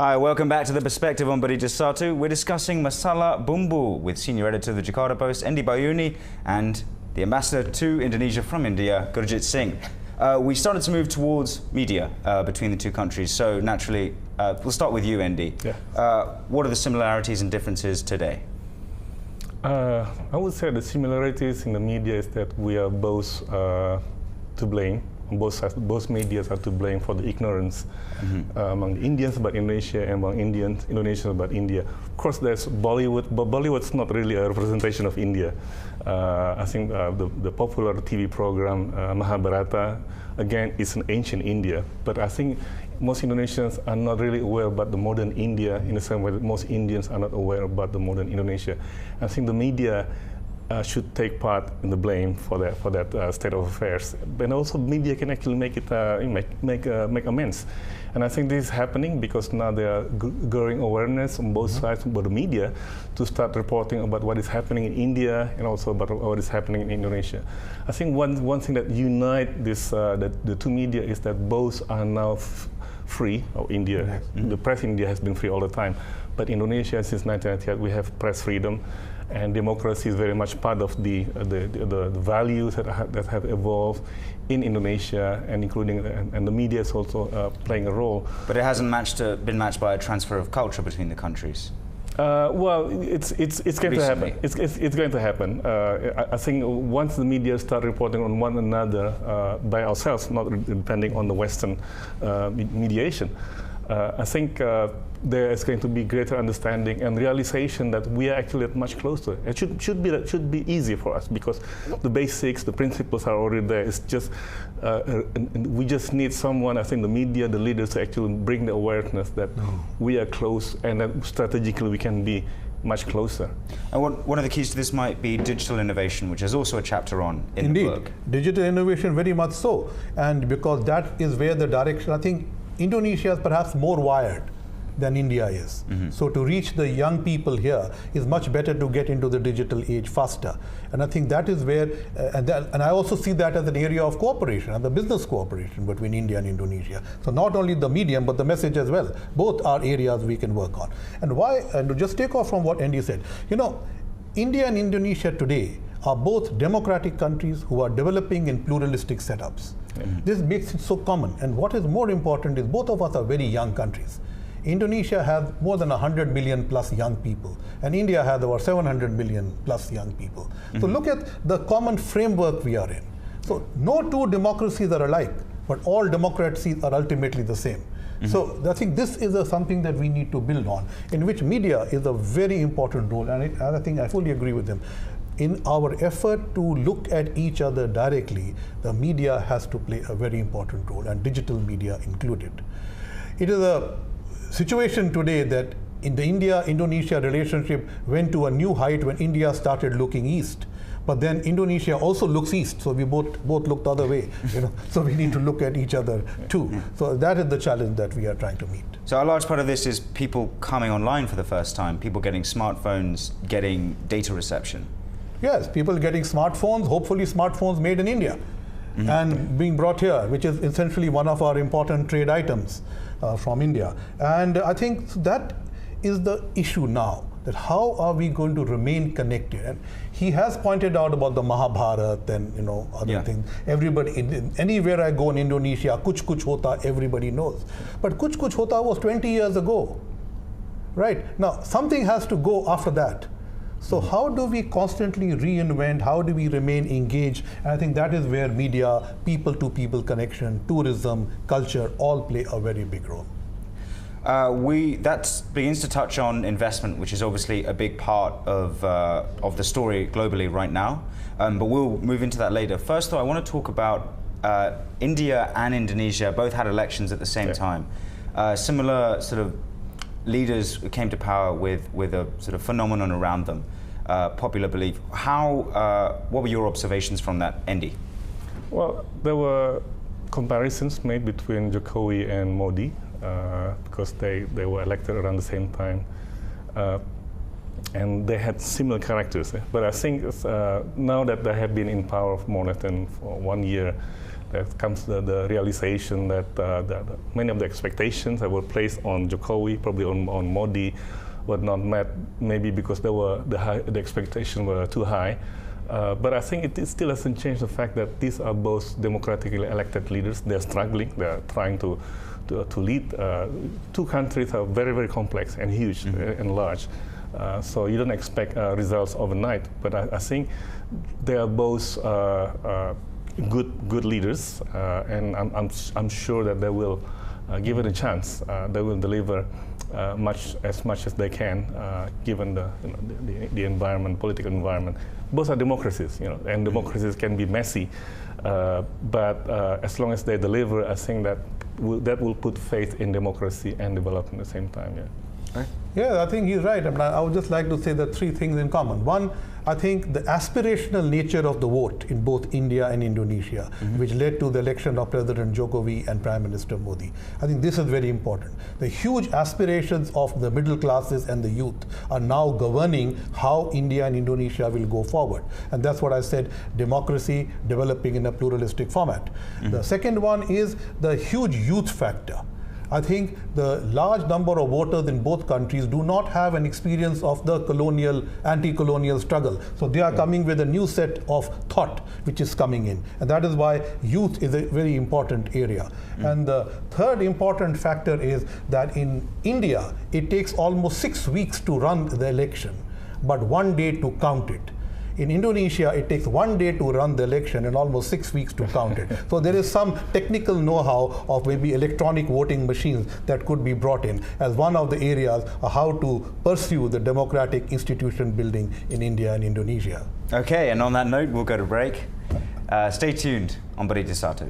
Hi, welcome back to The Perspective on Budi Jasatu. We're discussing Masalah Bumbu with Senior Editor of the Jakarta Post, Endi Bayuni, and the Ambassador to Indonesia from India, Gurjit Singh. We started to move towards media between the two countries, so naturally, we'll start with you, Endi. Yeah. What are the similarities and differences today? I would say the similarities in the media is that we are both to blame. Both media are to blame for the ignorance among the Indians about Indonesia and among Indonesians about India. Of course, there's Bollywood, but Bollywood's not really a representation of India. I think the popular TV program Mahabharata, again, is an ancient India, but I think most Indonesians are not really aware about the modern India in the same way that most Indians are not aware about the modern Indonesia. I think the media should take part in the blame for that state of affairs, and also media can actually make it make amends. And I think this is happening because now there are growing awareness on both sides about the media to start reporting about what is happening in India and also about what is happening in Indonesia. I think one thing that unites the two media is that both are now free. India, the press in India has been free all the time, but Indonesia since 1998 we have press freedom. And democracy is very much part of the values that have evolved in Indonesia, and including and the media is also playing a role. But it hasn't been matched by a transfer of culture between the countries. Well, it's going to happen. It's going to happen. I think once the media start reporting on one another by ourselves, not depending on the Western mediation, I think there is going to be greater understanding and realization that we are actually much closer. It should be easy for us because the basics, the principles are already there. It's just we just need someone. I think the media, the leaders, to actually bring the awareness that we are close and that strategically we can be much closer. And one of the keys to this might be digital innovation, which is also a chapter on in the book. Digital innovation, very much so, and because that is where the direction. I think Indonesia is perhaps more wired than India is. So to reach the young people here is much better to get into the digital age faster. And I think that is where, and I also see that as an area of cooperation, and the business cooperation between India and Indonesia. So not only the medium, but the message as well. Both are areas we can work on. And why, and to just take off from what Endi said, you know, India and Indonesia today are both democratic countries who are developing in pluralistic setups. This makes it so common. And what is more important is both of us are very young countries. Indonesia has more than 100 million plus young people, and India has over 700 million plus young people. So look at the common framework we are in. So no two democracies are alike, but all democracies are ultimately the same. So I think this is something that we need to build on, in which media is a very important role, and I think I fully agree with them. In our effort to look at each other directly, the media has to play a very important role, and digital media included. It is a situation today that in the India-Indonesia relationship went to a new height when India started looking east. But then Indonesia also looks east, so we both look the other way. You know, so we need to look at each other too. So that is the challenge that we are trying to meet. So a large part of this is people coming online for the first time, people getting smartphones, getting data reception. Yes, people getting smartphones, hopefully smartphones made in India, and being brought here, which is essentially one of our important trade items from India. And I think that is the issue now, that how are we going to remain connected? And he has pointed out about the Mahabharata and other things. Everybody, anywhere I go in Indonesia, kuch kuch hota, everybody knows. But kuch kuch hota was 20 years ago, right? Now, something has to go after that. So how do we constantly reinvent? How do we remain engaged? And I think that is where media, people-to-people connection, tourism, culture, all play a very big role. That begins to touch on investment, which is obviously a big part of the story globally right now. But we'll move into that later. First, though, I want to talk about India and Indonesia both had elections at the same time. Similar sort of leaders came to power with a sort of phenomenon around them, popular belief. What were your observations from that, Endi? Well, there were comparisons made between Jokowi and Modi because they were elected around the same time, and they had similar characters. But I think now that they have been in power for more than 1 year, There comes the realization that many of the expectations that were placed on Jokowi, probably on Modi, were not met, maybe because the expectations were too high. But I think it still hasn't changed the fact that these are both democratically elected leaders. They're struggling. They're trying to lead. Two countries are very, very complex and huge and large. So you don't expect results overnight. But I think they are both good leaders, and I'm sure that they will, given a chance, they will deliver as much as they can, given the environment, political environment. Both are democracies, and democracies can be messy, but as long as they deliver, I think that will put faith in democracy and development at the same time. Yeah. Right. Yeah, I think he's right. I would just like to say that three things in common. One, I think the aspirational nature of the vote in both India and Indonesia, which led to the election of President Jokowi and Prime Minister Modi. I think this is very important. The huge aspirations of the middle classes and the youth are now governing how India and Indonesia will go forward. And that's what I said, democracy developing in a pluralistic format. The second one is the huge youth factor. I think the large number of voters in both countries do not have an experience of the anti-colonial struggle. So they are coming with a new set of thought which is coming in. And that is why youth is a very important area. And the third important factor is that in India, it takes almost 6 weeks to run the election, but 1 day to count it. In Indonesia, it takes 1 day to run the election and almost 6 weeks to count it. So there is some technical know-how of maybe electronic voting machines that could be brought in as one of the areas of how to pursue the democratic institution building in India and Indonesia. Okay, and on that note, we'll go to break. Stay tuned on Berita Satu.